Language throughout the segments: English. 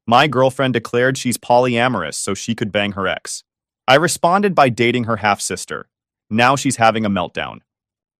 My girlfriend declared she's polyamorous so she could bang her ex. I responded by dating her half-sister. Now she's having a meltdown.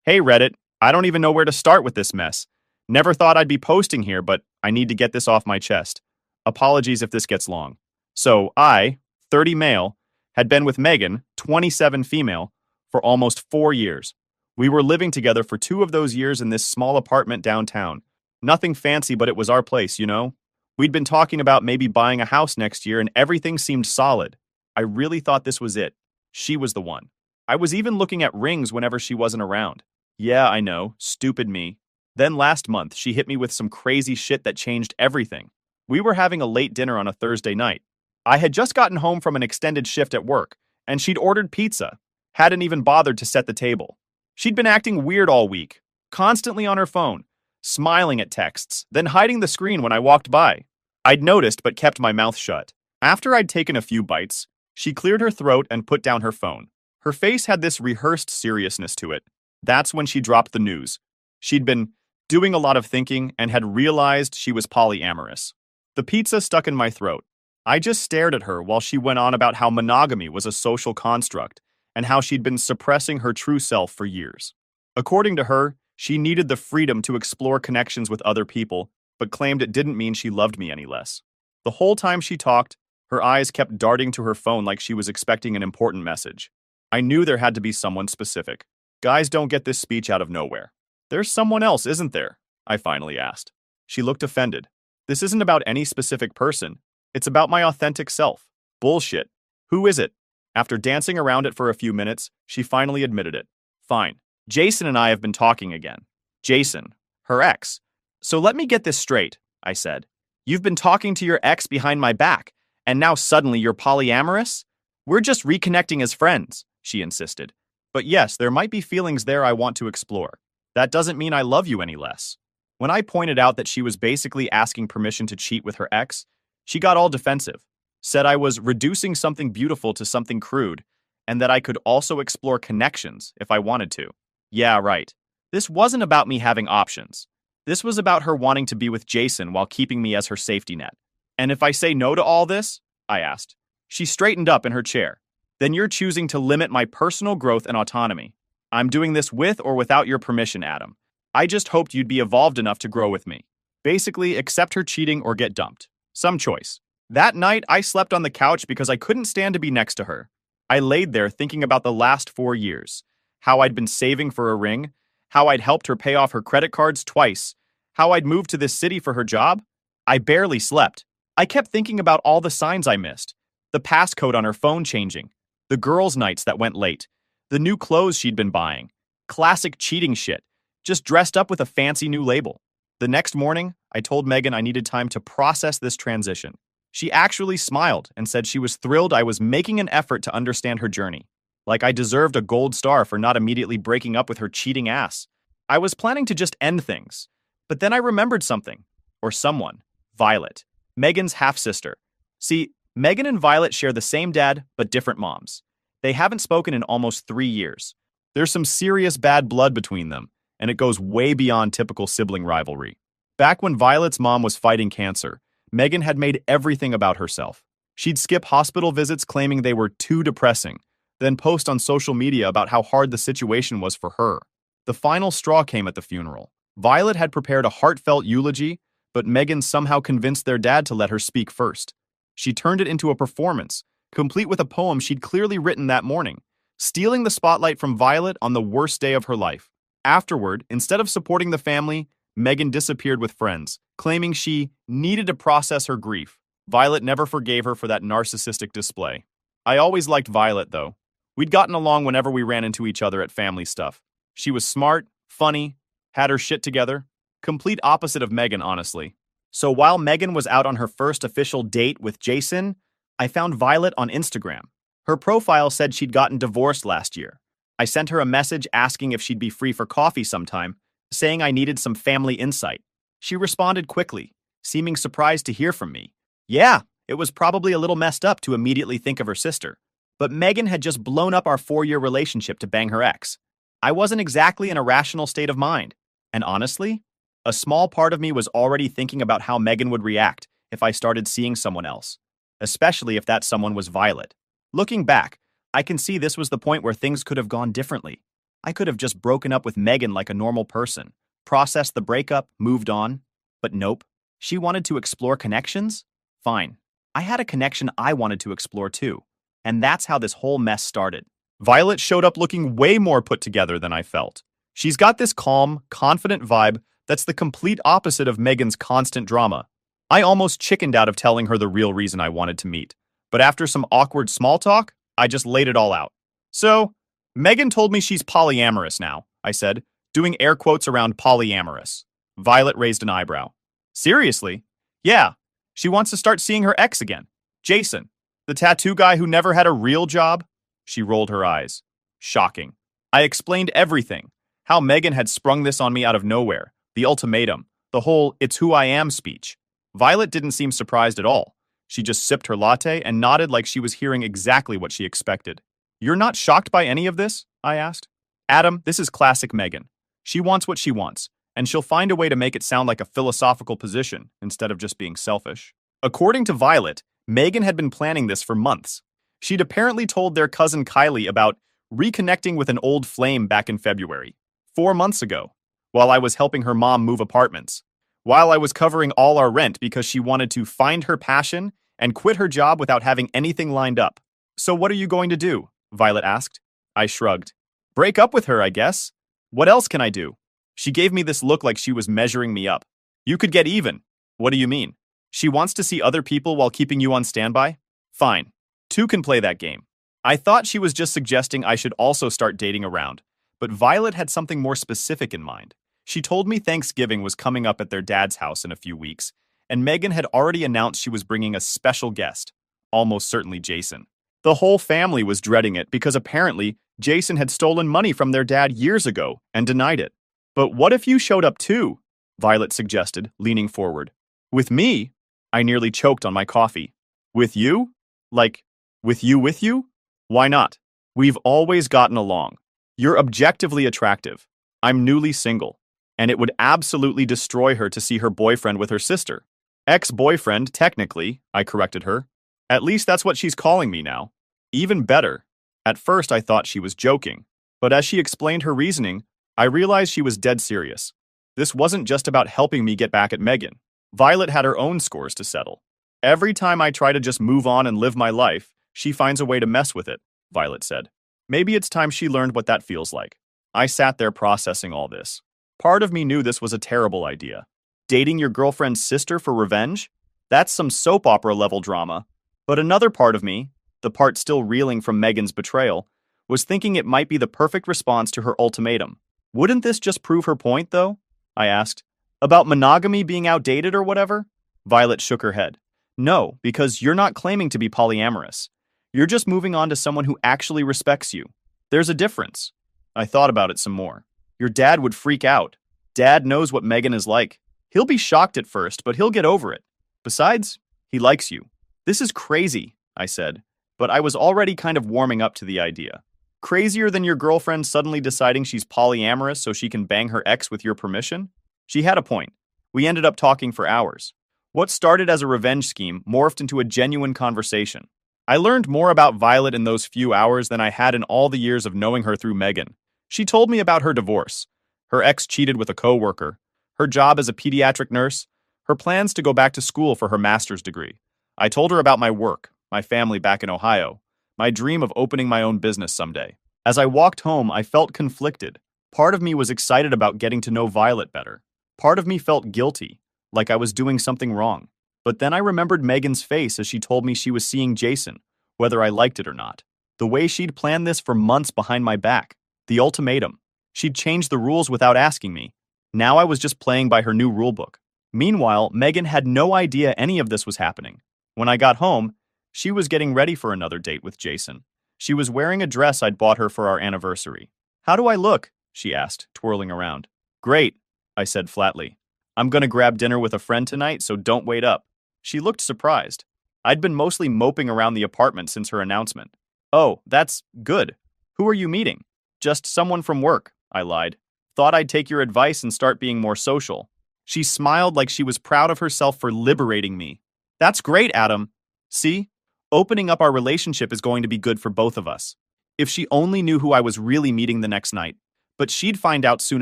Hey Reddit, I don't even know where to start with this mess. Never thought I'd be posting here, but I need to get this off my chest. Apologies if this gets long. So I, 30 male, had been with Megan, 27 female, for almost 4 years. We were living together for 2 of those years in this small apartment downtown. Nothing fancy, but it was our place, you know? We'd been talking about maybe buying a house next year and everything seemed solid. I really thought this was it. She was the one. I was even looking at rings whenever she wasn't around. Yeah, I know, stupid me. Then last month, she hit me with some crazy shit that changed everything. We were having a late dinner on a Thursday night. I had just gotten home from an extended shift at work, and she'd ordered pizza. Hadn't even bothered to set the table. She'd been acting weird all week, constantly on her phone, smiling at texts, then hiding the screen when I walked by. I'd noticed but kept my mouth shut. After I'd taken a few bites, she cleared her throat and put down her phone. Her face had this rehearsed seriousness to it. That's when she dropped the news. She'd been doing a lot of thinking and had realized she was polyamorous. The pizza stuck in my throat. I just stared at her while she went on about how monogamy was a social construct and how she'd been suppressing her true self for years. According to her, she needed the freedom to explore connections with other people, but claimed it didn't mean she loved me any less. The whole time she talked, her eyes kept darting to her phone like she was expecting an important message. I knew there had to be someone specific. Guys don't get this speech out of nowhere. There's someone else, isn't there? I finally asked. She looked offended. This isn't about any specific person. It's about my authentic self. Bullshit. Who is it? After dancing around it for a few minutes, she finally admitted it. Fine. Jason and I have been talking again. Jason, her ex. So let me get this straight, I said. You've been talking to your ex behind my back, and now suddenly you're polyamorous? We're just reconnecting as friends, she insisted. But yes, there might be feelings there I want to explore. That doesn't mean I love you any less. When I pointed out that she was basically asking permission to cheat with her ex, she got all defensive, said I was reducing something beautiful to something crude, and that I could also explore connections if I wanted to. Yeah, right. This wasn't about me having options. This was about her wanting to be with Jason while keeping me as her safety net. And if I say no to all this? I asked. She straightened up in her chair. Then you're choosing to limit my personal growth and autonomy. I'm doing this with or without your permission, Adam. I just hoped you'd be evolved enough to grow with me. Basically, accept her cheating or get dumped. Some choice. That night, I slept on the couch because I couldn't stand to be next to her. I laid there thinking about the last 4 years. How I'd been saving for a ring. How I'd helped her pay off her credit cards twice. How I'd moved to this city for her job. I barely slept. I kept thinking about all the signs I missed. The passcode on her phone changing. The girls' nights that went late. The new clothes she'd been buying. Classic cheating shit. Just dressed up with a fancy new label. The next morning, I told Megan I needed time to process this transition. She actually smiled and said she was thrilled I was making an effort to understand her journey. Like I deserved a gold star for not immediately breaking up with her cheating ass. I was planning to just end things. But then I remembered something. Or someone. Violet. Megan's half-sister. See, Megan and Violet share the same dad, but different moms. They haven't spoken in almost 3 years. There's some serious bad blood between them, and it goes way beyond typical sibling rivalry. Back when Violet's mom was fighting cancer, Megan had made everything about herself. She'd skip hospital visits claiming they were too depressing, then post on social media about how hard the situation was for her. The final straw came at the funeral. Violet had prepared a heartfelt eulogy, but Megan somehow convinced their dad to let her speak first. She turned it into a performance, complete with a poem she'd clearly written that morning, stealing the spotlight from Violet on the worst day of her life. Afterward, instead of supporting the family, Megan disappeared with friends, claiming she needed to process her grief. Violet never forgave her for that narcissistic display. I always liked Violet, though. We'd gotten along whenever we ran into each other at family stuff. She was smart, funny, had her shit together. Complete opposite of Megan, honestly. So while Megan was out on her first official date with Jason, I found Violet on Instagram. Her profile said she'd gotten divorced last year. I sent her a message asking if she'd be free for coffee sometime, saying I needed some family insight. She responded quickly, seeming surprised to hear from me. Yeah, it was probably a little messed up to immediately think of her sister. But Megan had just blown up our 4-year relationship to bang her ex. I wasn't exactly in a rational state of mind. And honestly, a small part of me was already thinking about how Megan would react if I started seeing someone else, especially if that someone was Violet. Looking back, I can see this was the point where things could have gone differently. I could have just broken up with Megan like a normal person, processed the breakup, moved on. But nope. She wanted to explore connections? Fine. I had a connection I wanted to explore too. And that's how this whole mess started. Violet showed up looking way more put together than I felt. She's got this calm, confident vibe that's the complete opposite of Megan's constant drama. I almost chickened out of telling her the real reason I wanted to meet. But after some awkward small talk, I just laid it all out. So, Megan told me she's polyamorous now, I said, doing air quotes around polyamorous. Violet raised an eyebrow. Seriously? Yeah. She wants to start seeing her ex again. Jason, the tattoo guy who never had a real job? She rolled her eyes. Shocking. I explained everything. How Megan had sprung this on me out of nowhere. The ultimatum. The whole "it's who I am" speech. Violet didn't seem surprised at all. She just sipped her latte and nodded like she was hearing exactly what she expected. You're not shocked by any of this? I asked. Adam, this is classic Megan. She wants what she wants, and she'll find a way to make it sound like a philosophical position instead of just being selfish. According to Violet, Megan had been planning this for months. She'd apparently told their cousin Qley about reconnecting with an old flame back in February, 4 months ago, while I was helping her mom move apartments, while I was covering all our rent because she wanted to find her passion and quit her job without having anything lined up. So what are you going to do? Violet asked. I shrugged. Break up with her, I guess. What else can I do? She gave me this look like she was measuring me up. You could get even. What do you mean? She wants to see other people while keeping you on standby? Fine. Two can play that game. I thought she was just suggesting I should also start dating around, but Violet had something more specific in mind. She told me Thanksgiving was coming up at their dad's house in a few weeks, and Megan had already announced she was bringing a special guest, almost certainly Jason. The whole family was dreading it because apparently Jason had stolen money from their dad years ago and denied it. But what if you showed up too? Violet suggested, leaning forward. With me? I nearly choked on my coffee. With you? Like, with you? Why not? We've always gotten along. You're objectively attractive. I'm newly single. And it would absolutely destroy her to see her boyfriend with her sister. Ex-boyfriend, technically, I corrected her. At least that's what she's calling me now. Even better. At first I thought she was joking, but as she explained her reasoning, I realized she was dead serious. This wasn't just about helping me get back at Megan. Violet had her own scores to settle. Every time I try to just move on and live my life, she finds a way to mess with it, Violet said. Maybe it's time she learned what that feels like. I sat there processing all this. Part of me knew this was a terrible idea. Dating your girlfriend's sister for revenge? That's some soap opera level drama. But another part of me, the part still reeling from Megan's betrayal, was thinking it might be the perfect response to her ultimatum. Wouldn't this just prove her point, though? I asked. About monogamy being outdated or whatever? Violet shook her head. No, because you're not claiming to be polyamorous. You're just moving on to someone who actually respects you. There's a difference. I thought about it some more. Your dad would freak out. Dad knows what Megan is like. He'll be shocked at first, but he'll get over it. Besides, he likes you. This is crazy, I said, but I was already kind of warming up to the idea. Crazier than your girlfriend suddenly deciding she's polyamorous so she can bang her ex with your permission? She had a point. We ended up talking for hours. What started as a revenge scheme morphed into a genuine conversation. I learned more about Violet in those few hours than I had in all the years of knowing her through Megan. She told me about her divorce. Her ex cheated with a coworker. Her job as a pediatric nurse. Her plans to go back to school for her master's degree. I told her about my work, my family back in Ohio, my dream of opening my own business someday. As I walked home, I felt conflicted. Part of me was excited about getting to know Violet better. Part of me felt guilty, like I was doing something wrong. But then I remembered Megan's face as she told me she was seeing Jason, whether I liked it or not. The way she'd planned this for months behind my back. The ultimatum. She'd changed the rules without asking me. Now I was just playing by her new rulebook. Meanwhile, Megan had no idea any of this was happening. When I got home, she was getting ready for another date with Jason. She was wearing a dress I'd bought her for our anniversary. How do I look? She asked, twirling around. Great, I said flatly. I'm gonna grab dinner with a friend tonight, so don't wait up. She looked surprised. I'd been mostly moping around the apartment since her announcement. Oh, that's good. Who are you meeting? Just someone from work, I lied. Thought I'd take your advice and start being more social. She smiled like she was proud of herself for liberating me. That's great, Adam. See? Opening up our relationship is going to be good for both of us. If she only knew who I was really meeting the next night. But she'd find out soon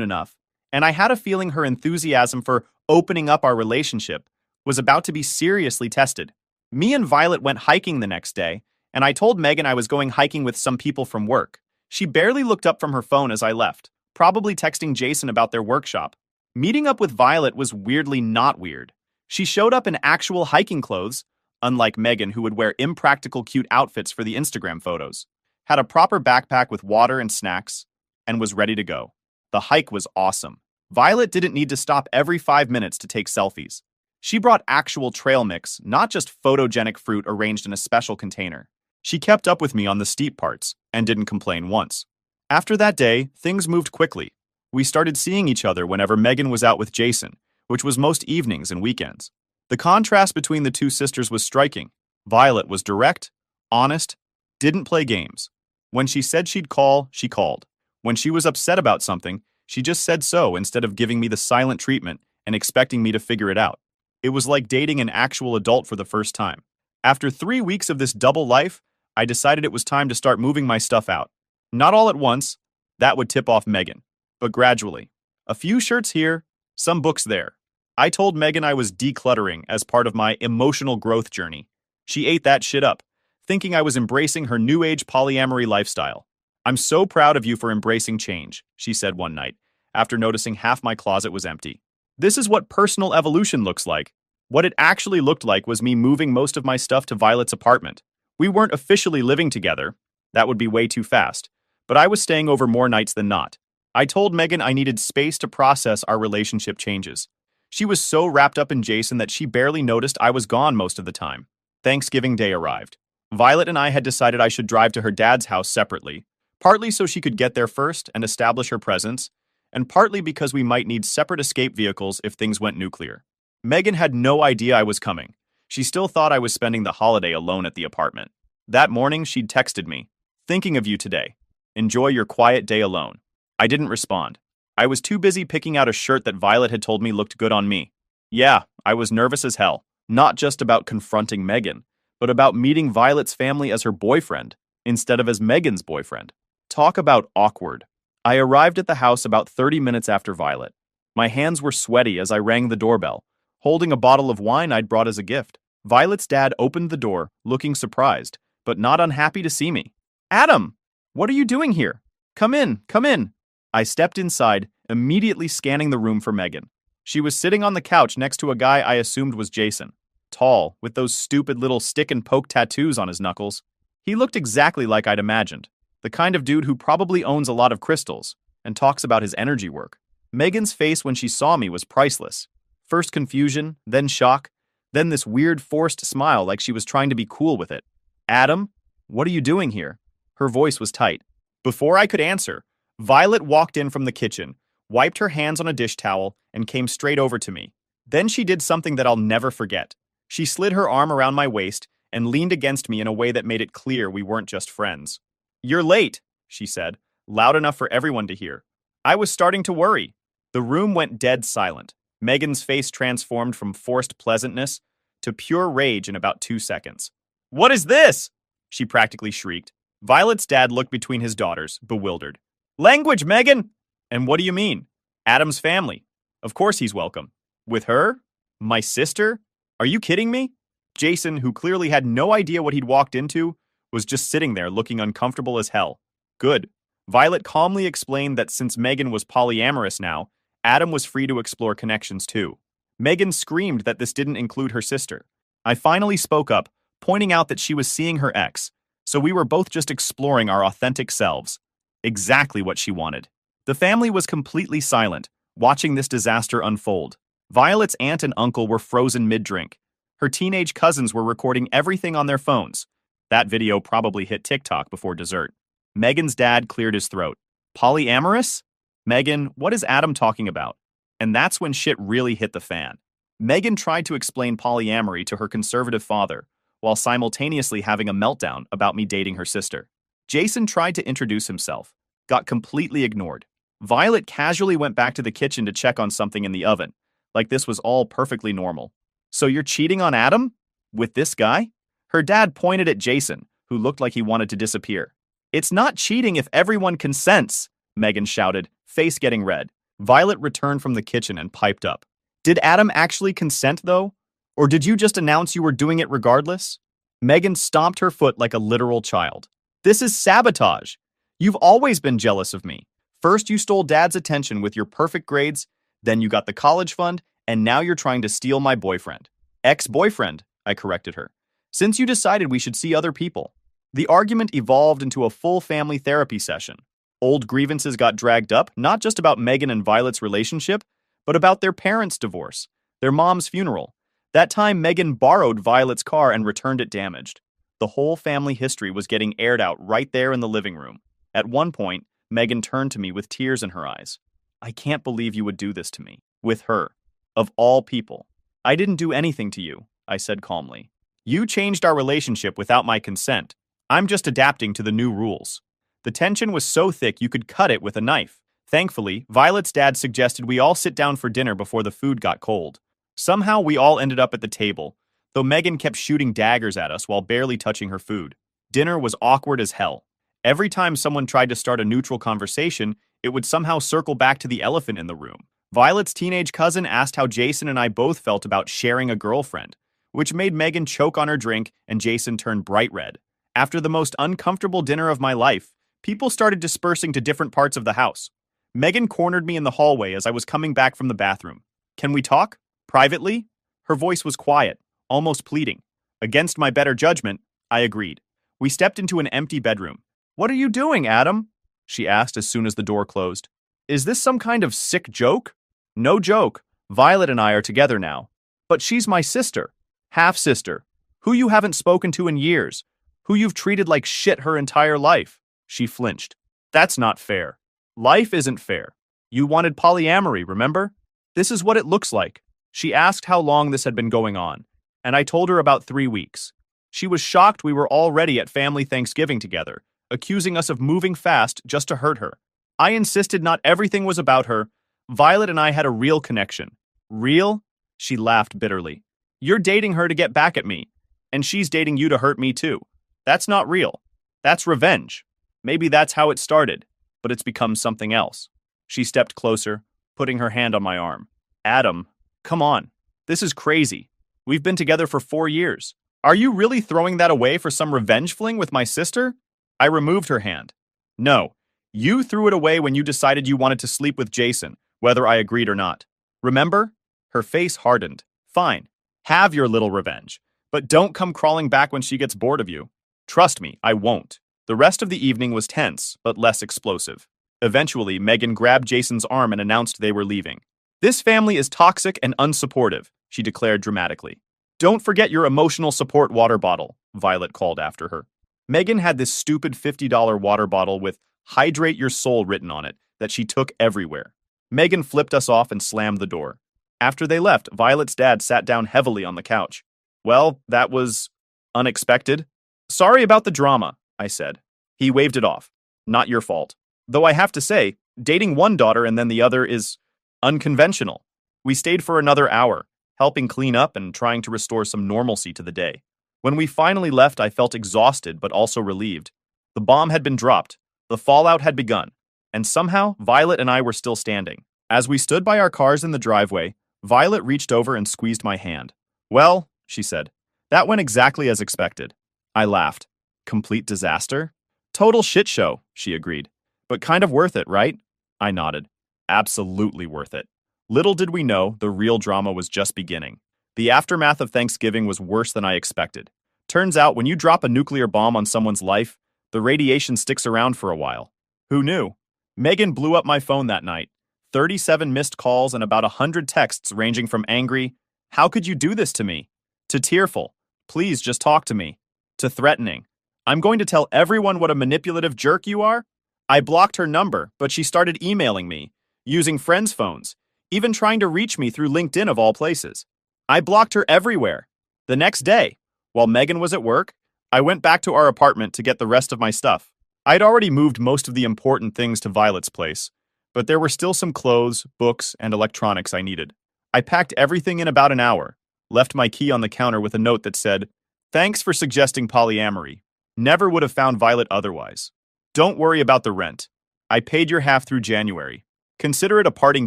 enough. And I had a feeling her enthusiasm for opening up our relationship was about to be seriously tested. Me and Violet went hiking the next day, and I told Megan I was going hiking with some people from work. She barely looked up from her phone as I left, probably texting Jason about their workshop. Meeting up with Violet was weirdly not weird. She showed up in actual hiking clothes, unlike Megan, who would wear impractical cute outfits for the Instagram photos, had a proper backpack with water and snacks, and was ready to go. The hike was awesome. Violet didn't need to stop every 5 minutes to take selfies. She brought actual trail mix, not just photogenic fruit arranged in a special container. She kept up with me on the steep parts and didn't complain once. After that day, things moved quickly. We started seeing each other whenever Megan was out with Jason, which was most evenings and weekends. The contrast between the two sisters was striking. Violet was direct, honest, didn't play games. When she said she'd call, she called. When she was upset about something, she just said so instead of giving me the silent treatment and expecting me to figure it out. It was like dating an actual adult for the first time. After 3 weeks of this double life, I decided it was time to start moving my stuff out. Not all at once, that would tip off Megan, but gradually. A few shirts here, some books there. I told Megan I was decluttering as part of my emotional growth journey. She ate that shit up, thinking I was embracing her new age polyamory lifestyle. I'm so proud of you for embracing change, she said one night, after noticing half my closet was empty. This is what personal evolution looks like. What it actually looked like was me moving most of my stuff to Violet's apartment. We weren't officially living together. That would be way too fast. But I was staying over more nights than not. I told Megan I needed space to process our relationship changes. She was so wrapped up in Jason that she barely noticed I was gone most of the time. Thanksgiving Day arrived. Violet and I had decided I should drive to her dad's house separately, partly so she could get there first and establish her presence, and partly because we might need separate escape vehicles if things went nuclear. Megan had no idea I was coming. She still thought I was spending the holiday alone at the apartment. That morning, she'd texted me, "Thinking of you today. Enjoy your quiet day alone." I didn't respond. I was too busy picking out a shirt that Violet had told me looked good on me. Yeah, I was nervous as hell, not just about confronting Megan, but about meeting Violet's family as her boyfriend, instead of as Megan's boyfriend. Talk about awkward. I arrived at the house about 30 minutes after Violet. My hands were sweaty as I rang the doorbell, holding a bottle of wine I'd brought as a gift. Violet's dad opened the door, looking surprised, but not unhappy to see me. "Adam, what are you doing here? Come in, come in." I stepped inside, immediately scanning the room for Megan. She was sitting on the couch next to a guy I assumed was Jason. Tall, with those stupid little stick and poke tattoos on his knuckles. He looked exactly like I'd imagined. The kind of dude who probably owns a lot of crystals and talks about his energy work. Megan's face when she saw me was priceless. First confusion, then shock, then this weird forced smile like she was trying to be cool with it. "Adam, what are you doing here?" Her voice was tight. Before I could answer, Violet walked in from the kitchen, wiped her hands on a dish towel, and came straight over to me. Then she did something that I'll never forget. She slid her arm around my waist and leaned against me in a way that made it clear we weren't just friends. "You're late," she said, loud enough for everyone to hear. I was starting to worry. The room went dead silent. Megan's face transformed from forced pleasantness to pure rage in about 2 seconds. "What is this?" she practically shrieked. Violet's dad looked between his daughters, bewildered. "Language, Megan!" "And what do you mean?" "Adam's family. Of course he's welcome." "With her? My sister? Are you kidding me?" Jason, who clearly had no idea what he'd walked into, was just sitting there looking uncomfortable as hell. Good. Violet calmly explained that since Megan was polyamorous now, Adam was free to explore connections too. Megan screamed that this didn't include her sister. I finally spoke up, pointing out that she was seeing her ex, so we were both just exploring our authentic selves. Exactly what she wanted. The family was completely silent, watching this disaster unfold. Violet's aunt and uncle were frozen mid-drink. Her teenage cousins were recording everything on their phones. That video probably hit TikTok before dessert. Megan's dad cleared his throat. "Polyamorous? Megan, what is Adam talking about?" And that's when shit really hit the fan. Megan tried to explain polyamory to her conservative father, while simultaneously having a meltdown about me dating her sister. Jason tried to introduce himself, got completely ignored. Violet casually went back to the kitchen to check on something in the oven, like this was all perfectly normal. "So you're cheating on Adam?" With this guy? Her dad pointed at Jason, who looked like he wanted to disappear. It's not cheating if everyone consents, Megan shouted, face getting red. Violet returned from the kitchen and piped up. Did Adam actually consent, though? Or did you just announce you were doing it regardless? Megan stomped her foot like a literal child. This is sabotage. You've always been jealous of me. First you stole Dad's attention with your perfect grades, then you got the college fund, and now you're trying to steal my boyfriend. Ex-boyfriend, I corrected her. Since you decided we should see other people. The argument evolved into a full family therapy session. Old grievances got dragged up, not just about Megan and Violet's relationship, but about their parents' divorce, their mom's funeral. That time Megan borrowed Violet's car and returned it damaged. The whole family history was getting aired out right there in the living room. At one point, Megan turned to me with tears in her eyes. I can't believe you would do this to me. With her. Of all people. I didn't do anything to you, I said calmly. You changed our relationship without my consent. I'm just adapting to the new rules. The tension was so thick you could cut it with a knife. Thankfully, Violet's dad suggested we all sit down for dinner before the food got cold. Somehow we all ended up at the table, though Megan kept shooting daggers at us while barely touching her food. Dinner was awkward as hell. Every time someone tried to start a neutral conversation, it would somehow circle back to the elephant in the room. Violet's teenage cousin asked how Jason and I both felt about sharing a girlfriend, which made Megan choke on her drink and Jason turn bright red. After the most uncomfortable dinner of my life, people started dispersing to different parts of the house. Megan cornered me in the hallway as I was coming back from the bathroom. Can we talk? Privately? Her voice was quiet, almost pleading. Against my better judgment, I agreed. We stepped into an empty bedroom. What are you doing, Adam? She asked as soon as the door closed. Is this some kind of sick joke? No joke. Violet and I are together now. But she's my sister. Half-sister. Who you haven't spoken to in years. Who you've treated like shit her entire life. She flinched. That's not fair. Life isn't fair. You wanted polyamory, remember? This is what it looks like. She asked how long this had been going on, and I told her about 3 weeks. She was shocked we were already at family Thanksgiving together, accusing us of moving fast just to hurt her. I insisted not everything was about her. Violet and I had a real connection. Real? She laughed bitterly. You're dating her to get back at me, and she's dating you to hurt me too. That's not real. That's revenge. Maybe that's how it started, but it's become something else. She stepped closer, putting her hand on my arm. Adam, come on. This is crazy. We've been together for 4 years. Are you really throwing that away for some revenge fling with my sister? I removed her hand. No, you threw it away when you decided you wanted to sleep with Jason, whether I agreed or not. Remember? Her face hardened. Fine. Have your little revenge. But don't come crawling back when she gets bored of you. Trust me, I won't. The rest of the evening was tense, but less explosive. Eventually, Megan grabbed Jason's arm and announced they were leaving. This family is toxic and unsupportive, she declared dramatically. Don't forget your emotional support water bottle, Violet called after her. Megan had this stupid $50 water bottle with Hydrate Your Soul written on it that she took everywhere. Megan flipped us off and slammed the door. After they left, Violet's dad sat down heavily on the couch. Well, that was unexpected. Sorry about the drama, I said. He waved it off. Not your fault. Though I have to say, dating one daughter and then the other is unconventional. We stayed for another hour, helping clean up and trying to restore some normalcy to the day. When we finally left, I felt exhausted but also relieved. The bomb had been dropped, the fallout had begun, and somehow Violet and I were still standing. As we stood by our cars in the driveway, Violet reached over and squeezed my hand. Well, she said, that went exactly as expected. I laughed. Complete disaster? Total shit show, she agreed. But kind of worth it, right? I nodded. Absolutely worth it. Little did we know, the real drama was just beginning. The aftermath of Thanksgiving was worse than I expected. Turns out, when you drop a nuclear bomb on someone's life, the radiation sticks around for a while. Who knew? Megan blew up my phone that night. 37 missed calls and about 100 texts ranging from angry, "How could you do this to me?" to tearful, "Please just talk to me," to threatening, "I'm going to tell everyone what a manipulative jerk you are." I blocked her number, but she started emailing me, using friends' phones, even trying to reach me through LinkedIn of all places. I blocked her everywhere. The next day, while Megan was at work, I went back to our apartment to get the rest of my stuff. I'd already moved most of the important things to Violet's place, but there were still some clothes, books, and electronics I needed. I packed everything in about an hour, left my key on the counter with a note that said, "Thanks for suggesting polyamory. Never would have found Violet otherwise. Don't worry about the rent. I paid your half through January. Consider it a parting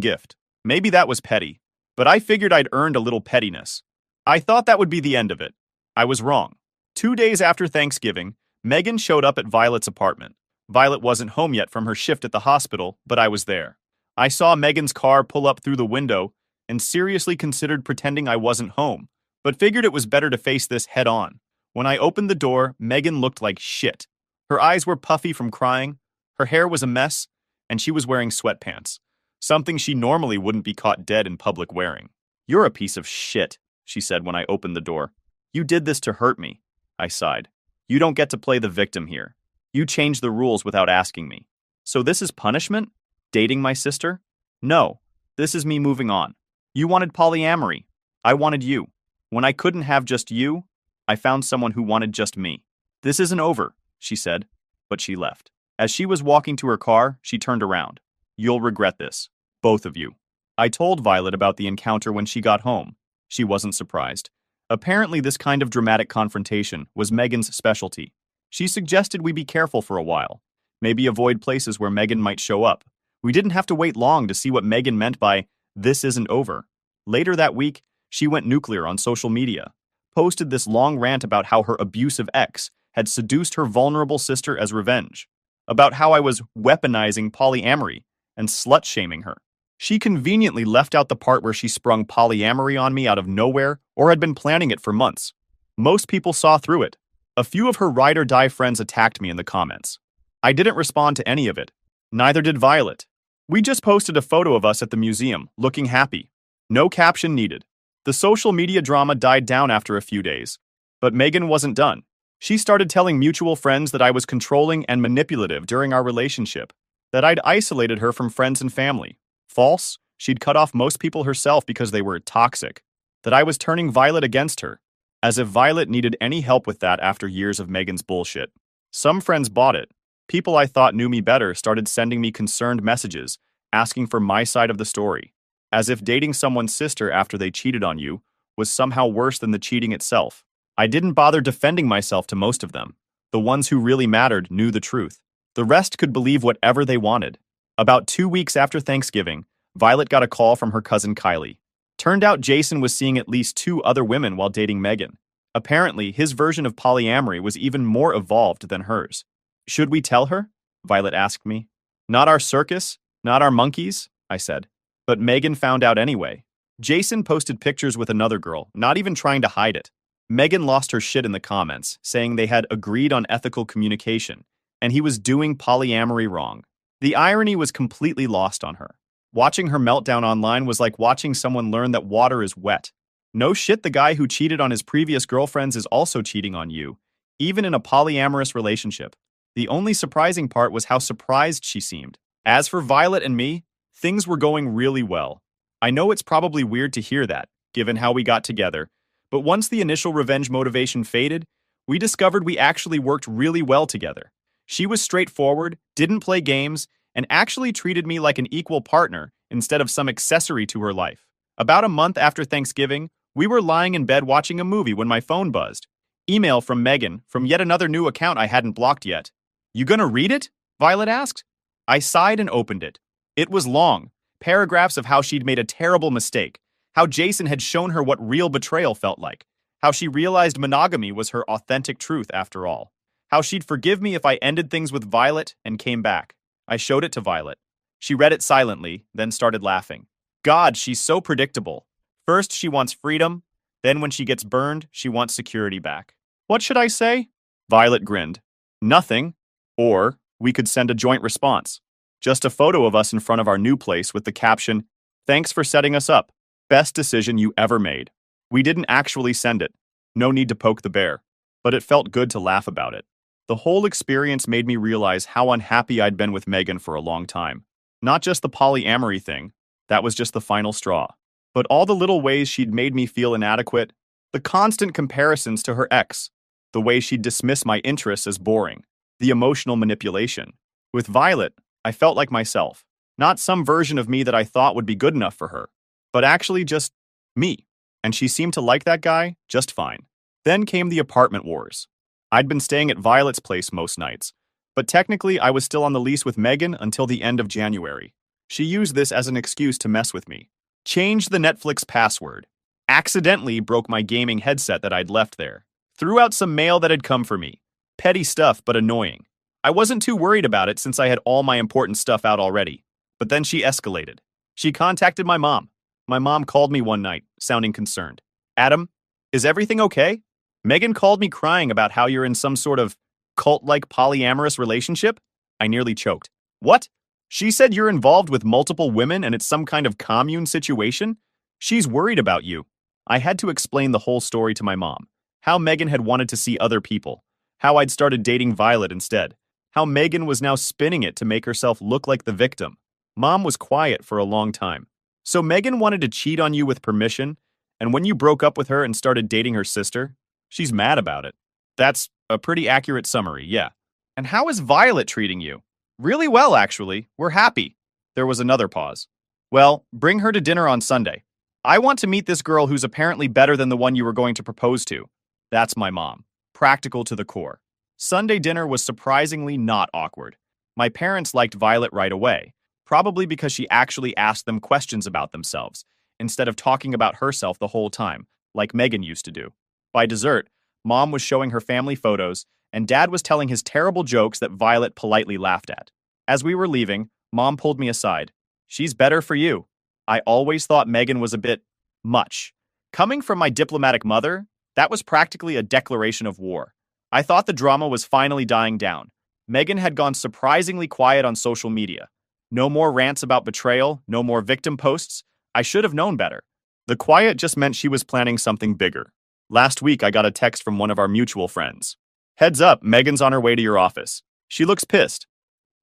gift." Maybe that was petty, but I figured I'd earned a little pettiness. I thought that would be the end of it. I was wrong. 2 days after Thanksgiving, Megan showed up at Violet's apartment. Violet wasn't home yet from her shift at the hospital, but I was there. I saw Megan's car pull up through the window and seriously considered pretending I wasn't home, but figured it was better to face this head on. When I opened the door, Megan looked like shit. Her eyes were puffy from crying, her hair was a mess, and she was wearing sweatpants, something she normally wouldn't be caught dead in public wearing. "You're a piece of shit," she said when I opened the door. "You did this to hurt me," I sighed. "You don't get to play the victim here. You changed the rules without asking me. So this is punishment? Dating my sister? No, this is me moving on. You wanted polyamory. I wanted you. When I couldn't have just you, I found someone who wanted just me. This isn't over," she said, but she left. As she was walking to her car, she turned around. "You'll regret this. Both of you." I told Violet about the encounter when she got home. She wasn't surprised. Apparently, this kind of dramatic confrontation was Megan's specialty. She suggested we be careful for a while. Maybe avoid places where Megan might show up. We didn't have to wait long to see what Megan meant by, "This isn't over." Later that week, she went nuclear on social media, posted this long rant about how her abusive ex had seduced her vulnerable sister as revenge, about how I was weaponizing polyamory and slut-shaming her. She conveniently left out the part where she sprung polyamory on me out of nowhere or had been planning it for months. Most people saw through it. A few of her ride-or-die friends attacked me in the comments. I didn't respond to any of it. Neither did Violet. We just posted a photo of us at the museum, looking happy. No caption needed. The social media drama died down after a few days. But Megan wasn't done. She started telling mutual friends that I was controlling and manipulative during our relationship, that I'd isolated her from friends and family. False, she'd cut off most people herself because they were toxic, that I was turning Violet against her, as if Violet needed any help with that after years of Megan's bullshit. Some friends bought it. People I thought knew me better started sending me concerned messages, asking for my side of the story, as if dating someone's sister after they cheated on you was somehow worse than the cheating itself. I didn't bother defending myself to most of them. The ones who really mattered knew the truth. The rest could believe whatever they wanted. About 2 weeks after Thanksgiving, Violet got a call from her cousin Qley. Turned out Jason was seeing at least 2 other women while dating Megan. Apparently, his version of polyamory was even more evolved than hers. "Should we tell her?" Violet asked me. "Not our circus, not our monkeys," I said. But Megan found out anyway. Jason posted pictures with another girl, not even trying to hide it. Megan lost her shit in the comments, saying they had agreed on ethical communication, and he was doing polyamory wrong. The irony was completely lost on her. Watching her meltdown online was like watching someone learn that water is wet. No shit, the guy who cheated on his previous girlfriends is also cheating on you, even in a polyamorous relationship. The only surprising part was how surprised she seemed. As for Violet and me, things were going really well. I know it's probably weird to hear that, given how we got together, but once the initial revenge motivation faded, we discovered we actually worked really well together. She was straightforward, didn't play games, and actually treated me like an equal partner instead of some accessory to her life. About a month after Thanksgiving, we were lying in bed watching a movie when my phone buzzed. Email from Megan, from yet another new account I hadn't blocked yet. "You gonna read it?" Violet asked. I sighed and opened it. It was long, paragraphs of how she'd made a terrible mistake, how Jason had shown her what real betrayal felt like, how she realized monogamy was her authentic truth after all, how she'd forgive me if I ended things with Violet and came back. I showed it to Violet. She read it silently, then started laughing. God, she's so predictable. First, she wants freedom. Then when she gets burned, she wants security back. What should I say? Violet grinned. Nothing. Or we could send a joint response. Just a photo of us in front of our new place with the caption, "Thanks for setting us up. Best decision you ever made." We didn't actually send it. No need to poke the bear. But it felt good to laugh about it. The whole experience made me realize how unhappy I'd been with Megan for a long time. Not just the polyamory thing. That was just the final straw. But all the little ways she'd made me feel inadequate, the constant comparisons to her ex, the way she'd dismiss my interests as boring, the emotional manipulation. With Violet, I felt like myself. Not some version of me that I thought would be good enough for her, but actually just me. and she seemed to like that guy just fine. Then came the apartment wars. I'd been staying at Violet's place most nights, but technically I was still on the lease with Megan until the end of January. She used this as an excuse to mess with me. Changed the Netflix password. Accidentally broke my gaming headset that I'd left there. Threw out some mail that had come for me. Petty stuff, but annoying. I wasn't too worried about it since I had all my important stuff out already. But then she escalated. She contacted my mom. My mom called me one night, sounding concerned. Adam, is everything okay? Megan called me crying about how you're in some sort of cult-like polyamorous relationship. I nearly choked. What? She said you're involved with multiple women and it's some kind of commune situation? She's worried about you. I had to explain the whole story to my mom. How Megan had wanted to see other people. How I'd started dating Violet instead. How Megan was now spinning it to make herself look like the victim. Mom was quiet for a long time. So Megan wanted to cheat on you with permission, and when you broke up with her and started dating her sister, she's mad about it. That's a pretty accurate summary, yeah. And how is Violet treating you? Really well, actually. We're happy. There was another pause. Well, bring her to dinner on Sunday. I want to meet this girl who's apparently better than the one you were going to propose to. That's my mom. Practical to the core. Sunday dinner was surprisingly not awkward. My parents liked Violet right away, probably because she actually asked them questions about themselves, instead of talking about herself the whole time, like Megan used to do. By dessert, Mom was showing her family photos, and Dad was telling his terrible jokes that Violet politely laughed at. As we were leaving, Mom pulled me aside. She's better for you. I always thought Megan was a bit much. Coming from my diplomatic mother, that was practically a declaration of war. I thought the drama was finally dying down. Megan had gone surprisingly quiet on social media. No more rants about betrayal, no more victim posts. I should have known better. The quiet just meant she was planning something bigger. Last week, I got a text from one of our mutual friends. Heads up, Megan's on her way to your office. She looks pissed.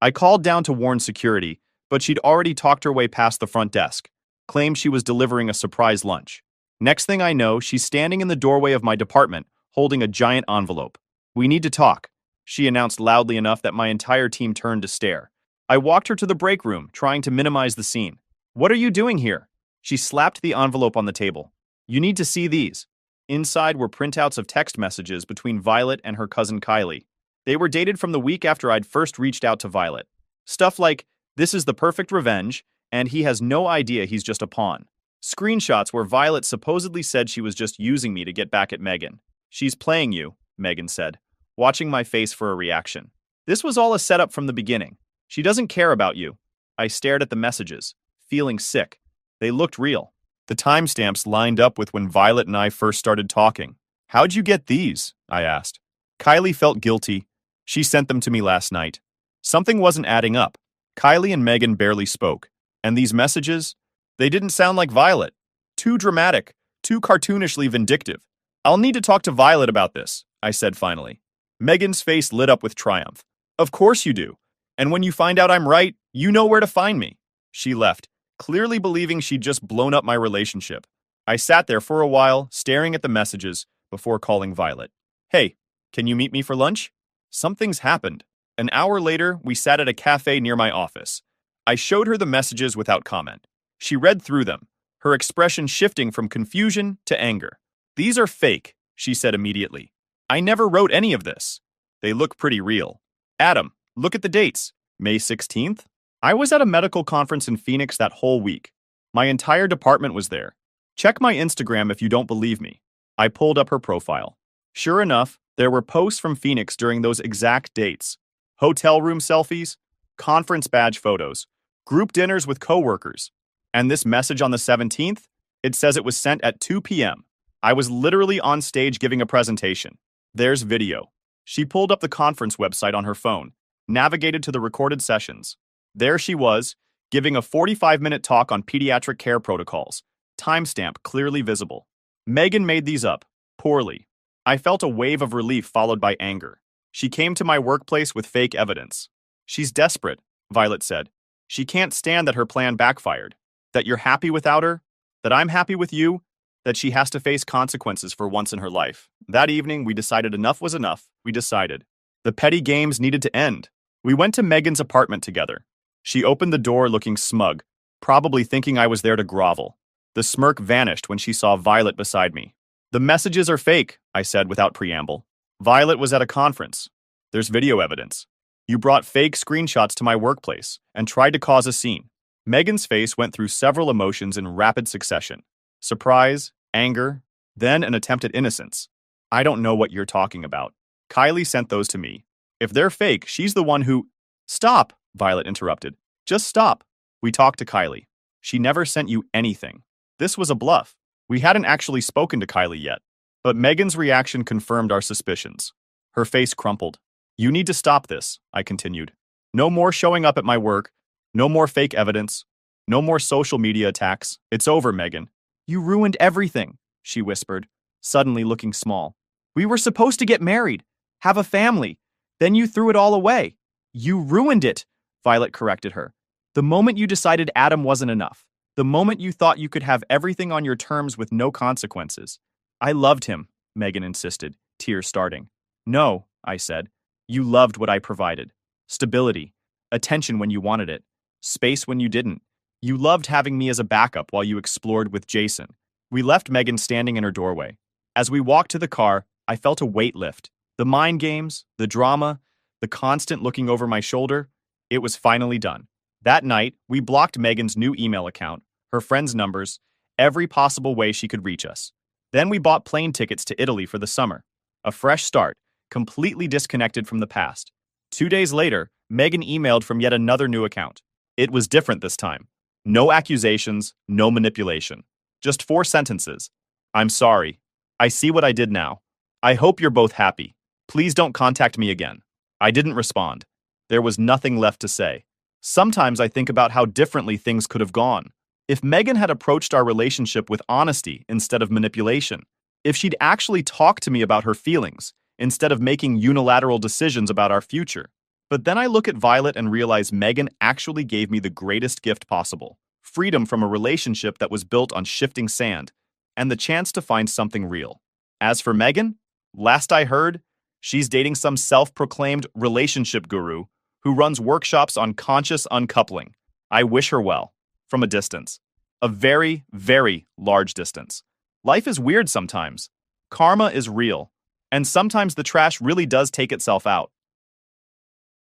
I called down to warn security, but she'd already talked her way past the front desk, claimed she was delivering a surprise lunch. Next thing I know, she's standing in the doorway of my department, holding a giant envelope. We need to talk, she announced loudly enough that my entire team turned to stare. I walked her to the break room, trying to minimize the scene. What are you doing here? She slapped the envelope on the table. You need to see these. Inside were printouts of text messages between Violet and her cousin Qley. They were dated from the week after I'd first reached out to Violet. Stuff like, this is the perfect revenge, and he has no idea he's just a pawn. Screenshots where Violet supposedly said she was just using me to get back at Megan. She's playing you, Megan said, watching my face for a reaction. This was all a setup from the beginning. She doesn't care about you. I stared at the messages, feeling sick. They looked real. The timestamps lined up with when Violet and I first started talking. How'd you get these? I asked. Qley felt guilty. She sent them to me last night. Something wasn't adding up. Qley and Megan barely spoke. And these messages? They didn't sound like Violet. Too dramatic, too cartoonishly vindictive. I'll need to talk to Violet about this, I said finally. Megan's face lit up with triumph. Of course you do. And when you find out I'm right, you know where to find me. She left, clearly believing she'd just blown up my relationship. I sat there for a while, staring at the messages, before calling Violet. Hey, can you meet me for lunch? Something's happened. An hour later, we sat at a cafe near my office. I showed her the messages without comment. She read through them, her expression shifting from confusion to anger. These are fake, she said immediately. I never wrote any of this. They look pretty real. Adam, look at the dates. May 16th? I was at a medical conference in Phoenix that whole week. My entire department was there. Check my Instagram if you don't believe me. I pulled up her profile. Sure enough, there were posts from Phoenix during those exact dates. Hotel room selfies, conference badge photos, group dinners with coworkers. And this message on the 17th? It says it was sent at 2 p.m. I was literally on stage giving a presentation. There's video. She pulled up the conference website on her phone, navigated to the recorded sessions. There she was, giving a 45-minute talk on pediatric care protocols, timestamp clearly visible. Megan made these up, poorly. I felt a wave of relief followed by anger. She came to my workplace with fake evidence. She's desperate, Violet said. She can't stand that her plan backfired. That you're happy without her, that I'm happy with you, that she has to face consequences for once in her life. That evening, we decided enough was enough. We decided. The petty games needed to end. We went to Megan's apartment together. She opened the door looking smug, probably thinking I was there to grovel. The smirk vanished when she saw Violet beside me. The messages are fake, I said without preamble. Violet was at a conference. There's video evidence. You brought fake screenshots to my workplace and tried to cause a scene. Megan's face went through several emotions in rapid succession. Surprise, anger, then an attempt at innocence. I don't know what you're talking about. Qley sent those to me. If they're fake, she's the one who— Stop, Violet interrupted. Just stop. We talked to Qley. She never sent you anything. This was a bluff. We hadn't actually spoken to Qley yet. But Megan's reaction confirmed our suspicions. Her face crumpled. You need to stop this, I continued. No more showing up at my work. No more fake evidence. No more social media attacks. It's over, Megan. You ruined everything, she whispered, suddenly looking small. We were supposed to get married, have a family. Then you threw it all away. You ruined it, Violet corrected her. The moment you decided Adam wasn't enough. The moment you thought you could have everything on your terms with no consequences. I loved him, Megan insisted, tears starting. No, I said. You loved what I provided. Stability. Attention when you wanted it. Space when you didn't. You loved having me as a backup while you explored with Jason. We left Megan standing in her doorway. As we walked to the car, I felt a weight lift. The mind games, the drama, the constant looking over my shoulder. It was finally done. That night, we blocked Megan's new email account, her friends' numbers, every possible way she could reach us. Then we bought plane tickets to Italy for the summer. A fresh start, completely disconnected from the past. 2 days later, Megan emailed from yet another new account. It was different this time. No accusations, no manipulation. Just 4 sentences. I'm sorry. I see what I did now. I hope you're both happy. Please don't contact me again. I didn't respond. There was nothing left to say. Sometimes I think about how differently things could have gone. If Megan had approached our relationship with honesty instead of manipulation, if she'd actually talked to me about her feelings instead of making unilateral decisions about our future. But then I look at Violet and realize Megan actually gave me the greatest gift possible. Freedom from a relationship that was built on shifting sand, and the chance to find something real. As for Megan, last I heard, she's dating some self-proclaimed relationship guru who runs workshops on conscious uncoupling. I wish her well. From a distance. A very, very large distance. Life is weird sometimes. Karma is real. And sometimes the trash really does take itself out.